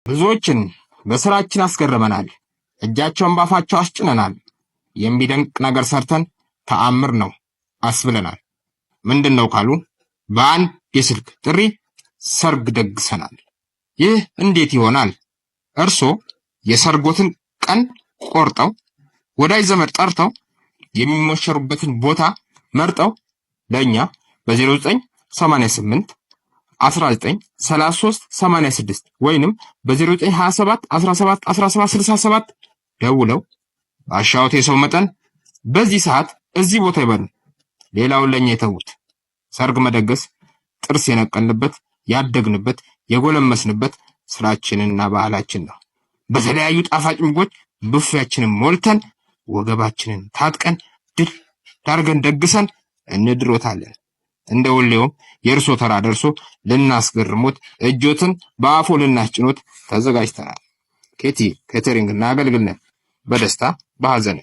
ብዙዎችን በስራችን አስገርመናል። እጃቸውን ባፋቸው አስጭነናል። የሚደንቅ ነገር ሰርተን ተአምር ነው አስብለናል። ምንድን ነው ካሉ በአንድ የስልክ ጥሪ ሰርግ ደግሰናል። ይህ እንዴት ይሆናል? እርሶ የሰርጎትን ቀን ቆርጠው ወዳጅ ዘመድ ጠርተው የሚሞሸሩበትን ቦታ መርጠው ለኛ በ0988 193386 ወይንም በ0927 17 17 67 ደውለው ባሻውት የሰው መጠን በዚህ ሰዓት እዚህ ቦታ ይበሉ። ሌላውን ለኛ የተዉት። ሰርግ መደገስ ጥርስ የነቀልንበት ያደግንበት የጎለመስንበት ስራችንና ባህላችን ነው። በተለያዩ ጣፋጭ ምግቦች ቡፌያችንን ሞልተን ወገባችንን ታጥቀን ድል ዳርገን ደግሰን እንድሮታለን። እንደ ሁሌውም የእርሶ ተራ ደርሶ ልናስገርሞት እጆትን በአፎ ልናስጭኖት ተዘጋጅተናል። ኬቲ ኬተሪንግና አገልግልነት በደስታ በሐዘን